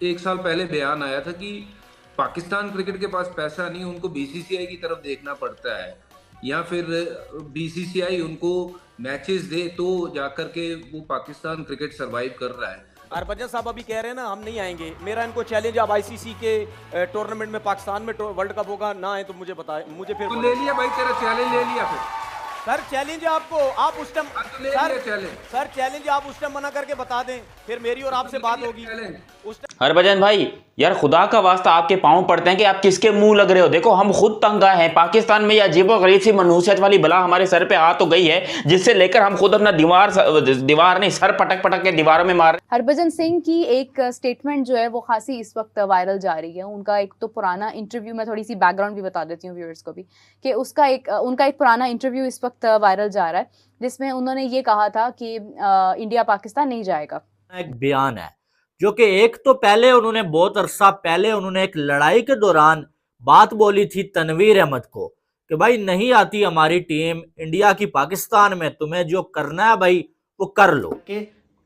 एक साल पहले बयान आया था कि पाकिस्तान क्रिकेट के पास पैसा नहीं, उनको बीसीसीआई की तरफ देखना पड़ता है, या फिर बीसीसीआई उनको मैचेस दे तो जाकर के वो पाकिस्तान क्रिकेट सरवाइव कर रहा है। हरभजन साहब अभी कह रहे हैं ना हम नहीं आएंगे, मेरा इनको चैलेंज, आप आईसीसी के टूर्नामेंट में पाकिस्तान में वर्ल्ड कप होगा ना आए तो मुझे बताएं, मुझे फिर तो ले लिया भाई, तेरा चैलेंज ले लिया फिर। सर चैलेंज आपको, आप उस टाइम तो ले सर लिया चैलेंज। सर चैलेंज आप उस टाइम मना करके बता दें, फिर मेरी और आपसे बात होगी उस टाइम। हरभजन भाई यार खुदा का वास्ता आपके पांव पड़ते हैं कि आप किसके मुंह लग रहे हो। देखो हम खुद तंग आए हैं पाकिस्तान में, या अजीबोगरीब सी मनहूसियत वाली बला हमारे सर पे आ तो गई है, जिससे लेकर हम खुद अपना दीवार नहीं सर पटक पटक के दीवारों में मार। हरभजन सिंह की एक स्टेटमेंट जो है वो खासी इस वक्त वायरल जा रही है। उनका एक तो पुराना इंटरव्यू, मैं थोड़ी सी बैकग्राउंड भी बता देती हूँ व्यूअर्स को भी, कि उनका एक पुराना इंटरव्यू इस वक्त वायरल जा रहा है, जिसमें उन्होंने ये कहा था कि इंडिया पाकिस्तान नहीं जाएगा। एक बयान है जो कि एक तो पहले उन्होंने बहुत अरसा पहले उन्होंने एक लड़ाई के दौरान बात बोली थी तनवीर अहमद को कि भाई नहीं आती हमारी टीम इंडिया की पाकिस्तान में, तुम्हें जो करना है भाई वो कर लो। कि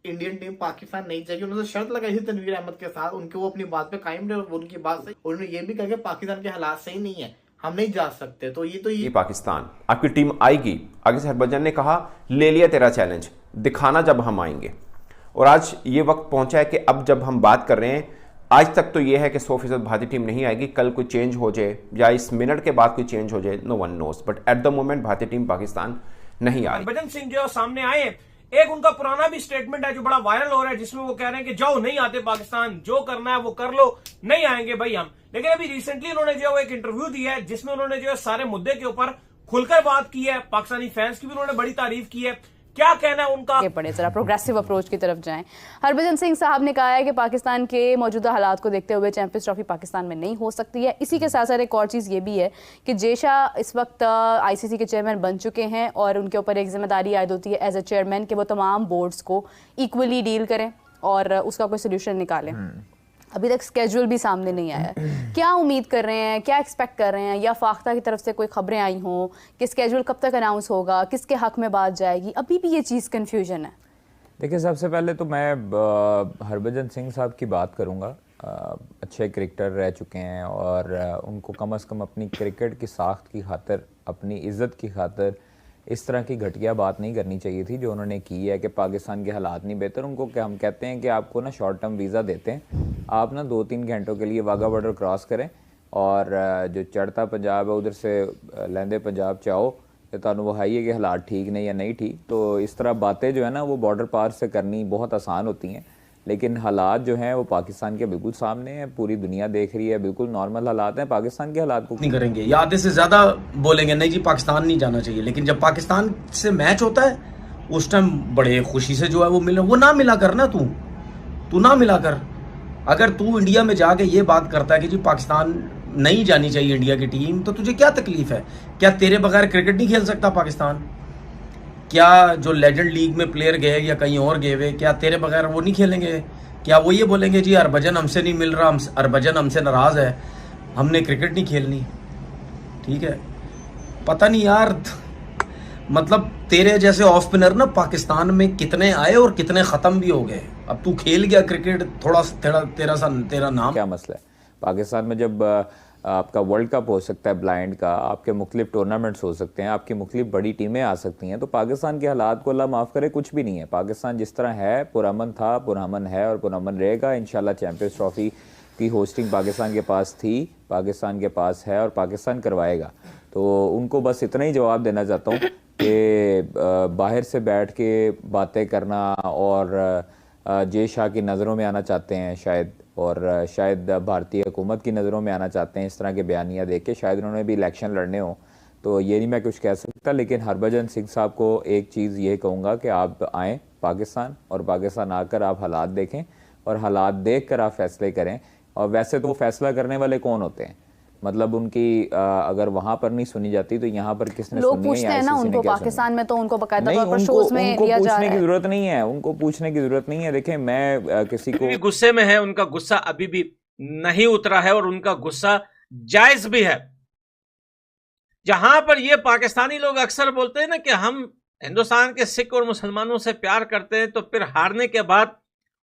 इंडियन टीम पाकिस्तान नहीं चाहिए, उन्होंने शर्त लगाई थी तनवीर अहमद के साथ, उनके वो अपनी बात पे कायम रहे, उनकी बात सही। उन्होंने ये भी कहा कि पाकिस्तान के हालात सही नहीं है, हम नहीं जा सकते। तो ये पाकिस्तान आपकी टीम आएगी। आगे से हरभजन ने कहा ले लिया तेरा चैलेंज, दिखाना जब हम आएंगे। और आज ये वक्त पहुंचा है कि अब जब हम बात कर रहे हैं, आज तक तो ये है कि 100% भारतीय टीम नहीं आएगी, कल कोई चेंज हो जाए या इस मिनट के बाद कोई चेंज हो जाए, no one knows, but at the moment भारतीय टीम पाकिस्तान नहीं आ रही। हरभजन सिंह जो सामने आए, एक उनका पुराना भी स्टेटमेंट है जो बड़ा वायरल हो रहा है, जिसमें वो कह रहे हैं कि जाओ नहीं आते पाकिस्तान, जो करना है वो कर लो, नहीं आएंगे भाई हम। लेकिन अभी रिसेंटली उन्होंने जो है एक इंटरव्यू दिया है जिसमें उन्होंने जो है सारे मुद्दे के ऊपर खुलकर बात की है, पाकिस्तानी फैंस की भी उन्होंने बड़ी तारीफ की है। क्या कहना है उनका? पड़े जरा प्रोग्रेसिव अप्रोच की तरफ जाएं। हरभजन सिंह साहब ने कहा है कि पाकिस्तान के मौजूदा हालात को देखते हुए चैंपियंस ट्रॉफी पाकिस्तान में नहीं हो सकती है। इसी के साथ साथ एक और चीज़ ये भी है कि जेशा इस वक्त आईसीसी के चेयरमैन बन चुके हैं और उनके ऊपर एक जिम्मेदारी आयद होती है एज ए चेयरमैन कि वो तमाम बोर्ड्स को इक्वली डील करें और उसका कोई सोल्यूशन निकालें। अभी तक स्केड्यूल भी सामने नहीं आया है। क्या उम्मीद कर रहे हैं, क्या एक्सपेक्ट कर रहे हैं, या फाख्ता की तरफ से कोई खबरें आई हों कि स्केड्यूल कब तक अनाउंस होगा, किसके हक में बात जाएगी? अभी भी ये चीज़ कन्फ्यूजन है। देखिए सबसे पहले तो मैं हरभजन सिंह साहब की बात करूंगा। अच्छे क्रिकेटर रह चुके हैं और उनको कम से कम अपनी क्रिकेट की साख्त की खातिर, अपनी इज़्ज़त की खातिर इस तरह की घटिया बात नहीं करनी चाहिए थी जो उन्होंने की है कि पाकिस्तान के हालात नहीं बेहतर। उनको क्या हम कहते हैं कि आपको ना शॉर्ट टर्म वीज़ा देते हैं, आप ना 2-3 घंटों के लिए वाघा बॉर्डर क्रॉस करें और जो चढ़ता पंजाब है उधर से लहंदे पंजाब चाहो तो तुहानू वो है कि हालात ठीक नहीं या नहीं ठीक। तो इस तरह बातें जो है ना वो बॉर्डर पार से करनी बहुत आसान होती हैं, लेकिन हालात जो हैं वो पाकिस्तान के बिल्कुल सामने हैं, पूरी दुनिया देख रही है, बिल्कुल नॉर्मल हालात हैं। पाकिस्तान के हालात को नहीं करेंगे या आधे से ज़्यादा बोलेंगे नहीं जी पाकिस्तान नहीं जाना चाहिए, लेकिन जब पाकिस्तान से मैच होता है उस टाइम बड़े खुशी से जो है वो मिले, वो ना मिला कर ना, तू ना मिला कर। अगर तू इंडिया में जाके ये बात करता है कि जी पाकिस्तान नहीं जानी चाहिए इंडिया की टीम, तो तुझे क्या तकलीफ है? क्या तेरे बगैर क्रिकेट नहीं खेल सकता पाकिस्तान? क्या जो लेजेंड लीग में प्लेयर गए या कहीं और गए हुए, क्या तेरे बगैर वो नहीं खेलेंगे? क्या वो ये बोलेंगे जी हरभजन हमसे नहीं मिल रहा, हरभजन हमसे नाराज़ है, हमने क्रिकेट नहीं खेलनी? ठीक है, पता नहीं यार, मतलब तेरे जैसे ऑफ स्पिनर ना पाकिस्तान में कितने आए और कितने ख़त्म भी हो गए। अब तू खेल गया क्रिकेट, थोड़ा तेरा नाम क्या मसला है? पाकिस्तान में जब आपका वर्ल्ड कप हो सकता है ब्लाइंड का, आपके मुख्तलिफ टूर्नामेंट्स हो सकते हैं, आपकी मुख्तलिफ बड़ी टीमें आ सकती हैं, तो पाकिस्तान के हालात को अल्लाह माफ़ करे कुछ भी नहीं है। पाकिस्तान जिस तरह है पुरअमन था, पुरअमन है और पुरअमन रहेगा। इंशाल्लाह चैंपियंस ट्रॉफी की होस्टिंग पाकिस्तान के पास थी, पाकिस्तान के पास है और पाकिस्तान करवाएगा। तो उनको बस इतना ही जवाब देना चाहता हूँ कि बाहर से बैठ के बातें करना और जे शाह की नज़रों में आना चाहते हैं शायद, और शायद भारतीय हुकूमत की नज़रों में आना चाहते हैं इस तरह के बयानियाँ देख के, शायद उन्होंने भी इलेक्शन लड़ने हों, तो ये नहीं मैं कुछ कह सकता। लेकिन हरभजन सिंह साहब को एक चीज़ ये कहूँगा कि आप आएँ पाकिस्तान और पाकिस्तान आकर आप हालात देखें और हालात देख कर आप फैसले करें। और वैसे तो वो फैसला करने वाले कौन होते हैं, मतलब उनकी अगर वहां पर नहीं सुनी जाती तो यहाँ पर किसने लोग सुनी पूछते हैं ना उनको, पाकिस्तान में तो उनको बकायदा तौर पर शोज में उनको लिया जा रहा पूछने की है। जरूरत नहीं है, उनको पूछने की जरूरत नहीं है। देखें मैं किसी को गुस्से में है, उनका गुस्सा अभी भी नहीं उतरा है और उनका गुस्सा जायज भी है। जहां पर ये पाकिस्तानी लोग अक्सर बोलते हैं ना कि हम हिंदुस्तान के सिख और मुसलमानों से प्यार करते हैं, तो फिर हारने के बाद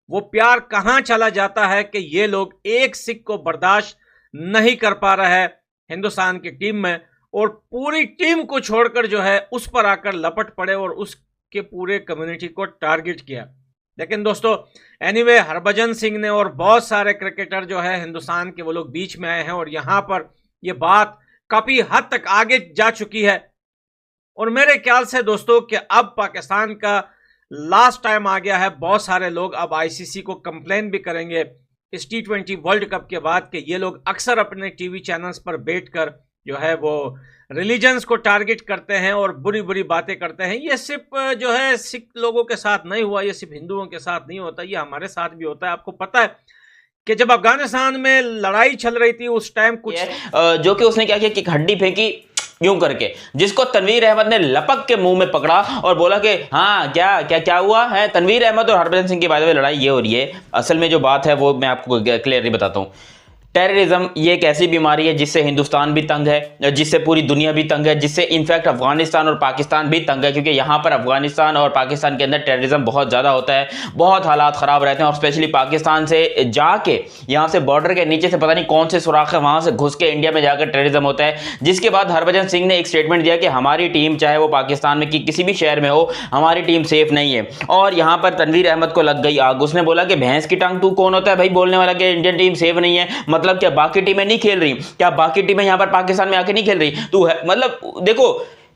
वो प्यार कहां चला जाता है कि ये लोग एक सिख को बर्दाश्त नहीं कर पा रहा है हिंदुस्तान की टीम में, और पूरी टीम को छोड़कर जो है उस पर आकर लपट पड़े और उसके पूरे कम्युनिटी को टारगेट किया। लेकिन दोस्तों एनीवे हरभजन सिंह ने और बहुत सारे क्रिकेटर जो है हिंदुस्तान के वो लोग बीच में आए हैं और यहां पर ये बात काफी हद तक आगे जा चुकी है। और मेरे ख्याल से दोस्तों कि अब पाकिस्तान का लास्ट टाइम आ गया है। बहुत सारे लोग अब आईसीसी को कंप्लेन भी करेंगे इस T20 वर्ल्ड कप के बाद कि ये लोग अक्सर अपने टीवी चैनल्स पर बैठकर जो है वो रिलीजन्स को टारगेट करते हैं और बुरी बुरी बातें करते हैं। ये सिर्फ जो है सिख लोगों के साथ नहीं हुआ, ये सिर्फ हिंदुओं के साथ नहीं होता, ये हमारे साथ भी होता है। आपको पता है कि जब अफगानिस्तान में लड़ाई चल रही थी उस टाइम कुछ जो कि उसने क्या किया कि हड्डी फेंकी यूं करके, जिसको तनवीर अहमद ने लपक के मुंह में पकड़ा और बोला कि हाँ क्या क्या क्या हुआ है। तनवीर अहमद और हरभजन सिंह की बात में लड़ाई ये हो रही है। असल में जो बात है वो मैं आपको क्लियरली बताता हूँ। टेररिज्म ये एक ऐसी बीमारी है जिससे हिंदुस्तान भी तंग है, जिससे पूरी दुनिया भी तंग है, जिससे इनफैक्ट अफगानिस्तान और पाकिस्तान भी तंग है, क्योंकि यहाँ पर अफगानिस्तान और पाकिस्तान के अंदर टेररिज्म बहुत ज़्यादा होता है, बहुत हालात ख़राब रहते हैं। और स्पेशली पाकिस्तान से जाके यहाँ से बॉर्डर के नीचे से पता नहीं कौन से सुराख है वहाँ से घुस के इंडिया में जाकर टेररिज्म होता है। जिसके बाद हरभजन सिंह ने एक स्टेटमेंट दिया कि हमारी टीम चाहे वो पाकिस्तान में किसी भी शहर में हो, हमारी टीम सेफ नहीं है। और यहाँ पर तनवीर अहमद को लग गई आग। उसने बोला कि भैंस की टांग तू कौन होता है भाई बोलने वाला कि इंडियन टीम सेफ नहीं है? मतलब क्या बाकी टीमें नहीं खेल रही? क्या बाकी टीमें यहां पर पाकिस्तान में आके नहीं खेल रही? तू है मतलब देखो,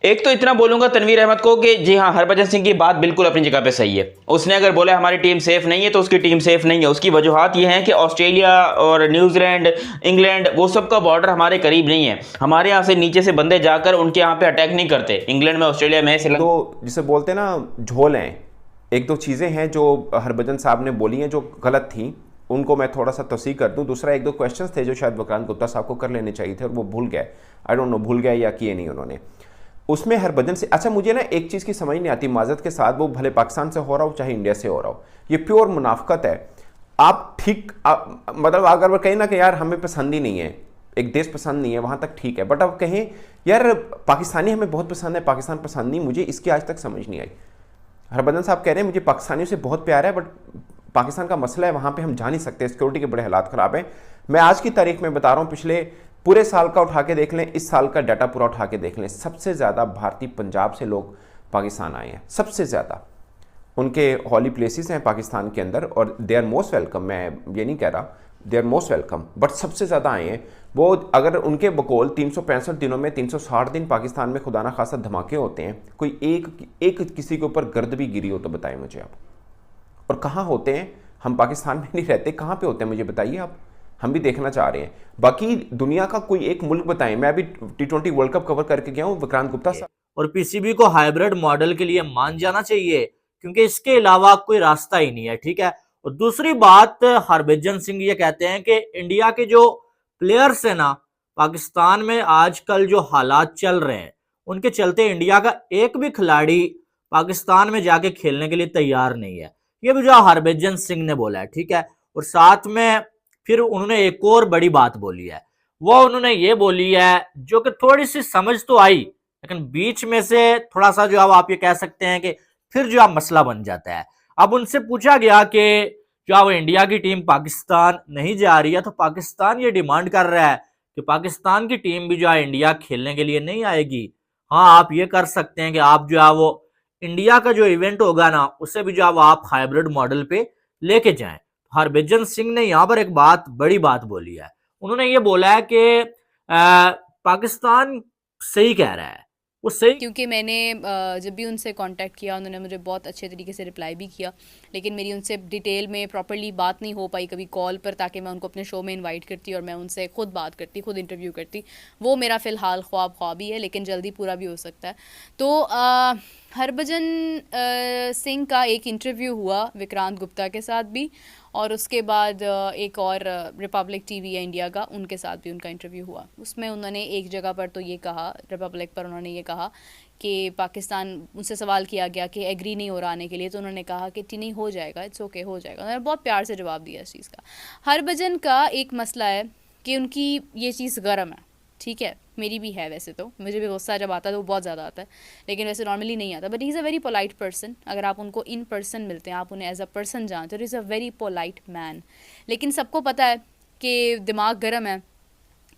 एक तो इतना बोलूंगा तनवीर अहमद को कि जी हाँ हरभजन सिंह की बात बिल्कुल अपनी जगह पे सही है। उसने अगर बोला हमारी टीम सेफ नहीं है तो उसकी टीम सेफ नहीं है। उसकी वजूहात ये हैं कि ऑस्ट्रेलिया और न्यूजीलैंड, इंग्लैंड वो सब का बॉर्डर हमारे करीब नहीं है। हमारे यहाँ से नीचे से बंदे जाकर उनके यहाँ पे अटैक नहीं करते। इंग्लैंड में, ऑस्ट्रेलिया में तो जिसे बोलते हैं ना झोल हैं। एक दो चीज़ें हैं जो हरभजन साहब ने बोली हैं जो गलत थी, उनको मैं थोड़ा सा तस्दीह कर दूं। दूसरा एक दो क्वेश्चंस थे जो शायद विक्रांत गुप्ता साहब को कर लेने चाहिए थे और वो भूल गए। आई डोंट नो भूल गए या किए नहीं उन्होंने। उसमें हरभजन से अच्छा मुझे ना एक चीज़ की समझ नहीं आती माजरत के साथ, वो भले पाकिस्तान से हो रहा हो चाहे इंडिया से हो रहा हो, ये प्योर मुनाफकत है। आप ठीक मतलब अगर वो कहें ना कि यार हमें पसंद ही नहीं है, एक देश पसंद नहीं है, वहाँ तक ठीक है। बट अब कहें यार पाकिस्तानी हमें बहुत पसंद है, पाकिस्तान पसंद नहीं, मुझे इसकी आज तक समझ नहीं आई। हरभजन साहब कह रहे हैं मुझे पाकिस्तानियों से बहुत प्यार है बट पाकिस्तान का मसला है, वहाँ पे हम जा नहीं सकते, सिक्योरिटी के बड़े हालात ख़राब हैं। मैं आज की तारीख में बता रहा हूँ, पिछले पूरे साल का उठा के देख लें, इस साल का डाटा पूरा उठा के देख लें, सबसे ज़्यादा भारतीय पंजाब से लोग पाकिस्तान आए हैं, सबसे ज़्यादा। उनके हॉली प्लेसेस हैं पाकिस्तान के अंदर और दे आर मोस्ट वेलकम। मैं ये नहीं कह रहा they are most welcome, but सबसे ज़्यादा आए हैं वो। अगर उनके बकौल 365 दिनों में 360 दिन पाकिस्तान में खुदा ना खासा धमाके होते हैं, कोई एक किसी के ऊपर गर्द भी गिरी हो तो बताएं मुझे आप। और कहाँ होते हैं? हम पाकिस्तान में नहीं रहते, कहाँ पे होते हैं मुझे बताइए आप, हम भी देखना चाह रहे हैं। बाकी दुनिया का कोई एक मुल्क बताएं। मैं अभी T20 वर्ल्ड कप कवर करके गया हूँ विक्रांत गुप्ता साहब। और पीसीबी को हाइब्रिड मॉडल के लिए मान जाना चाहिए क्योंकि इसके अलावा कोई रास्ता ही नहीं है, ठीक है। और दूसरी बात, हरभजन सिंह ये कहते हैं कि इंडिया के जो प्लेयर्स है ना, पाकिस्तान में आजकल जो हालात चल रहे हैं उनके चलते इंडिया का एक भी खिलाड़ी पाकिस्तान में जाके खेलने के लिए तैयार नहीं है। ये भी जो हरभजन सिंह ने बोला है, ठीक है। और साथ में फिर उन्होंने एक और बड़ी बात बोली है, वो उन्होंने ये बोली है जो कि थोड़ी सी समझ तो आई लेकिन बीच में से थोड़ा सा जो आप ये कह सकते हैं कि फिर जो मसला बन जाता है। अब उनसे पूछा गया कि जो अब इंडिया की टीम पाकिस्तान नहीं जा रही है तो पाकिस्तान ये डिमांड कर रहा है कि पाकिस्तान की टीम भी जो है इंडिया खेलने के लिए नहीं आएगी। हाँ, आप ये कर सकते हैं कि आप जो है वो इंडिया का जो इवेंट होगा ना उसे भी जो है आप हाइब्रिड मॉडल पे लेके जाएं। हरभजन सिंह ने यहाँ पर एक बड़ी बात बोली है। उन्होंने ये बोला है कि पाकिस्तान सही कह रहा है, वो सही, क्योंकि मैंने जब भी उनसे कांटेक्ट किया उन्होंने मुझे बहुत अच्छे तरीके से रिप्लाई भी किया, लेकिन मेरी उनसे डिटेल में प्रॉपर्ली बात नहीं हो पाई कभी कॉल पर, ताकि मैं उनको अपने शो में इनवाइट करती और मैं उनसे खुद बात करती, खुद इंटरव्यू करती। वो मेरा फ़िलहाल ख्वाब ही है, लेकिन जल्दी पूरा भी हो सकता है। तो हरभजन सिंह का एक इंटरव्यू हुआ विक्रांत गुप्ता के साथ भी, और उसके बाद एक और रिपब्लिक टीवी है इंडिया का, उनके साथ भी उनका इंटरव्यू हुआ। उसमें उन्होंने एक जगह पर तो ये कहा, रिपब्लिक पर उन्होंने ये कहा कि पाकिस्तान, उनसे सवाल किया गया कि एग्री नहीं हो रहा आने के लिए, तो उन्होंने कहा कि नहीं हो जाएगा, इट्स ओके, हो जाएगा। उन्होंने बहुत प्यार से जवाब दिया इस चीज़ का। हरभजन का एक मसला है कि उनकी ये चीज़ गर्म है, ठीक है, मेरी भी है वैसे, तो मुझे भी गुस्सा जब आता है तो वो बहुत ज़्यादा आता है, लेकिन वैसे नॉर्मली नहीं आता। But he is a very polite person. अगर आप उनको इन पर्सन मिलते हैं, आप उन्हें एज अ पर्सन जानते हो, is a very polite man. लेकिन सबको पता है कि दिमाग गर्म है,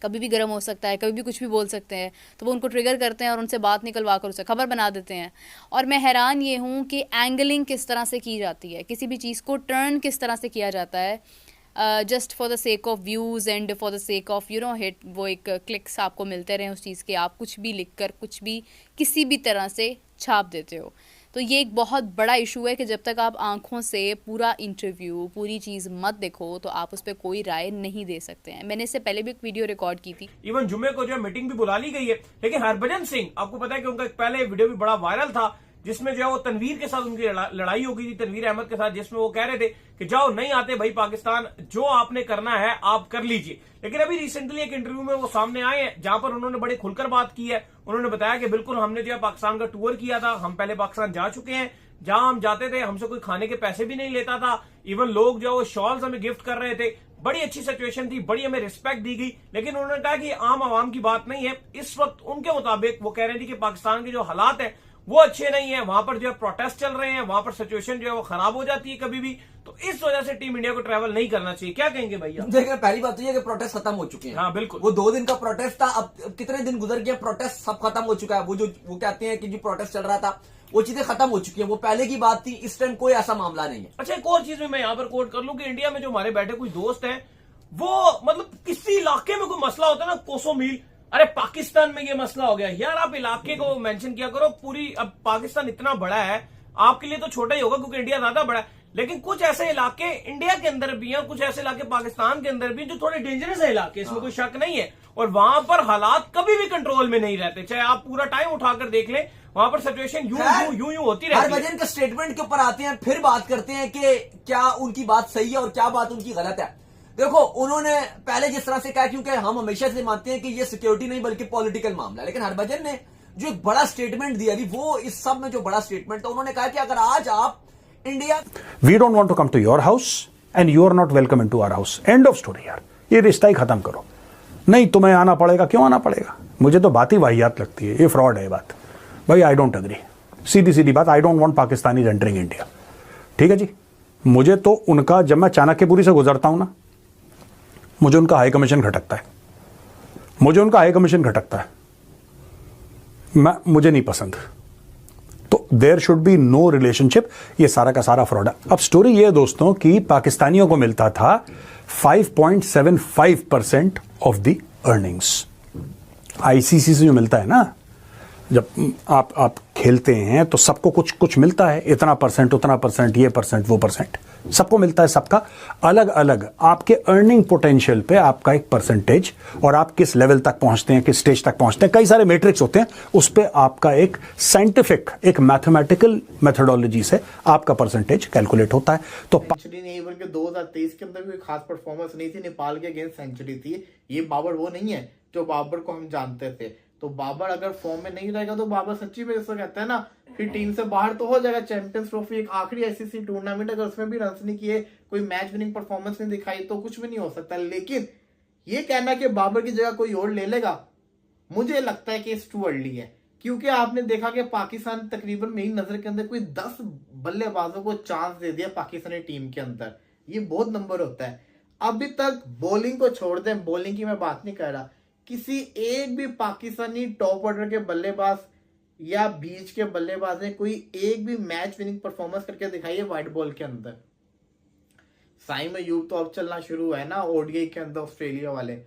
कभी भी गर्म हो सकता है, कभी भी कुछ भी बोल सकते हैं, तो वो उनको ट्रिगर करते हैं और उनसे बात निकलवा कर उसे खबर बना देते हैं। और मैं हैरान ये हूँ कि एंगलिंग किस तरह से की जाती है, किसी भी चीज़ को टर्न किस तरह से किया जाता है, just for the sake of views and for the sake of hit, वो एक क्लिक्स आपको मिलते रहें उस चीज़ के, आप कुछ भी लिख कर कुछ भी किसी भी तरह से छाप देते हो। तो ये एक बहुत बड़ा इशू है कि जब तक आप आंखों से पूरा इंटरव्यू, पूरी चीज़ मत देखो, तो आप उस पर कोई राय नहीं दे सकते हैं। मैंने इससे पहले भी एक वीडियो रिकॉर्ड की थी। इवन जुम्मे को जो है मीटिंग भी बुला ली गई है, लेकिन हरभजन सिंह, आपको पता है कि उनका एक पहले वीडियो भी बड़ा वायरल था जिसमें जो है वो तनवीर के साथ उनकी लड़ाई हो गई थी, तनवीर अहमद के साथ, जिसमें वो कह रहे थे कि जाओ नहीं आते भाई पाकिस्तान, जो आपने करना है आप कर लीजिए। लेकिन अभी रिसेंटली एक इंटरव्यू में वो सामने आए हैं जहां पर उन्होंने बड़े खुलकर बात की है। उन्होंने बताया कि बिल्कुल हमने जो है पाकिस्तान का टूर किया था, हम पहले पाकिस्तान जा चुके हैं, जहां हम जाते थे हमसे कोई खाने के पैसे भी नहीं लेता था, इवन लोग जो शॉल्स हमें गिफ्ट कर रहे थे, बड़ी अच्छी सिचुएशन थी, बड़ी हमें रिस्पेक्ट दी गई। लेकिन उन्होंने कहा कि आम आवाम की बात नहीं है। इस वक्त उनके मुताबिक वो कह रहे थे कि पाकिस्तान के जो हालात है वो अच्छे नहीं है, वहां पर जो है प्रोटेस्ट चल रहे हैं, वहां पर सिचुएशन जो है वो खराब हो जाती है कभी भी, तो इस वजह से टीम इंडिया को ट्रैवल नहीं करना चाहिए। क्या कहेंगे भैया? देखिए, पहली बात तो ये कि प्रोटेस्ट खत्म हो चुके हैं। हाँ बिल्कुल, वो 2 दिन का प्रोटेस्ट था, अब कितने दिन गुजर गए, प्रोटेस्ट सब खत्म हो चुका है। वो कहते हैं कि जो प्रोटेस्ट चल रहा था वो चीजें खत्म हो चुकी है, वो पहले की बात थी, इस टाइम कोई ऐसा मामला नहीं है। अच्छा, एक और चीज मैं यहाँ पर कोट कर लूं कि इंडिया में जो हमारे बैठे कुछ दोस्त हैं, वो मतलब किसी इलाके में कोई मसला होता है ना, कोसों मील, अरे पाकिस्तान में ये मसला हो गया यार, आप इलाके को मेंशन किया करो। पूरी, अब पाकिस्तान इतना बड़ा है, आपके लिए तो छोटा ही होगा क्योंकि इंडिया ज्यादा बड़ा है, लेकिन कुछ ऐसे इलाके इंडिया के अंदर भी हैं, कुछ ऐसे इलाके पाकिस्तान के अंदर भी जो थोड़े डेंजरस है इलाके, इसमें कोई शक नहीं है। और वहां पर हालात कभी भी कंट्रोल में नहीं रहते, चाहे आप पूरा टाइम उठाकर देख लें, वहां पर सिचुएशन यूं होती रहती है। हरभजन के स्टेटमेंट के ऊपर आते हैं, फिर बात करते हैं कि क्या उनकी बात सही है और क्या बात उनकी गलत है। देखो, उन्होंने पहले जिस तरह से कहा, क्योंकि हम हमेशा से मानते हैं कि ये सिक्योरिटी नहीं बल्कि पॉलिटिकल मामला है, लेकिन हरभजन ने जो एक बड़ा स्टेटमेंट दिया, वो इस सब में जो बड़ा स्टेटमेंट था, उन्होंने कहा कि अगर आज आप India, we don't want to come to your house and you are not welcome in to our house, end of story यार, ये रिश्ता ही खत्म करो। नहीं तुम्हें आना पड़ेगा, क्यों आना पड़ेगा? मुझे तो बात ही वाहियात लगती है, ये फ्रॉड है ये बात भाई। आई डोंट एग्री, सीधी बात, I don't want Pakistani entering India, ठीक है जी। मुझे तो उनका, जब मैं चाणक्यपुरी से गुजरता हूं ना, मुझे उनका हाई कमीशन खटकता है, मुझे नहीं पसंद। तो there should be no relationship, ये सारा का सारा फ्रॉड है। अब स्टोरी ये है दोस्तों कि पाकिस्तानियों को मिलता था 5.75% ऑफ द अर्निंग्स। आईसीसी से जो मिलता है ना, जब आप खेलते हैं तो सबको कुछ मिलता है, इतना परसेंट, उतना परसेंट, ये परसेंट, वो परसेंट, सबको मिलता है। सबका अलग अलग आपके अर्निंग पोटेंशियल पे आपका एक परसेंटेज, और आप किस लेवल तक पहुंचते हैं, किस स्टेज तक पहुंचते हैं, कई सारे मैट्रिक्स होते हैं, उस पे आपका एक साइंटिफिक, एक मैथमेटिकल मेथोडोलॉजी से आपका परसेंटेज कैलकुलेट होता है। तो सेंचुरी नहीं, बल्कि 2023 के अंदर भी कोई खास परफॉर्मेंस नहीं थी, नेपाल के अगेंस्ट सेंचुरी थी। ये बाबर वो नहीं है जो बाबर को हम जानते थे। तो बाबर अगर फॉर्म में नहीं रहेगा तो बाबर सच्ची में, जैसा कहते हैं ना, फिर टीम से बाहर तो हो जाएगा। चैंपियंस ट्रॉफी एक आखिरी आईसीसी टूर्नामेंट, अगर उसमें भी रन्स नहीं किए, कोई मैच विनिंग परफॉर्मेंस नहीं दिखाई, तो कुछ भी नहीं हो सकता। लेकिन ये कहना कि बाबर की जगह कोई और ले लेगा, मुझे लगता है कि इट्स टू अर्ली है। क्योंकि आपने देखा कि पाकिस्तान तकरीबन मेरी नजर के अंदर कोई 10 बल्लेबाजों को चांस दे दिया पाकिस्तानी टीम के अंदर, ये बहुत नंबर होता है। अभी तक बॉलिंग को छोड़ दें, बॉलिंग की मैं बात नहीं कर रहा, किसी एक भी पाकिस्तानी टॉप ऑर्डर के बल्लेबाज या बीच के बल्लेबाज ने कोई एक भी मैच विनिंग परफॉर्मेंस करके दिखाई है व्हाइट बॉल के अंदर। साइम अयूब तो अब चलना शुरू हुआ है ना ओडीआई के अंदर, ऑस्ट्रेलिया वाले,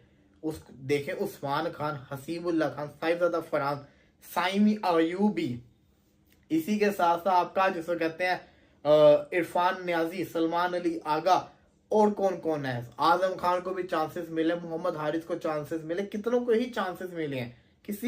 उस देखें उस्मान खान, हसीबुल्लाह खान, साहिबजादा फरहान, साइम अयूबी, इसी के साथ साथ आपका जिसको कहते हैं इरफान न्याजी, सलमान अली आगा, और कौन कौन है, आजम खान को भी चांसेस मिले, मोहम्मद हारिस को चांसेस मिले, कितनों को ही चांसेस मिले हैं। किसी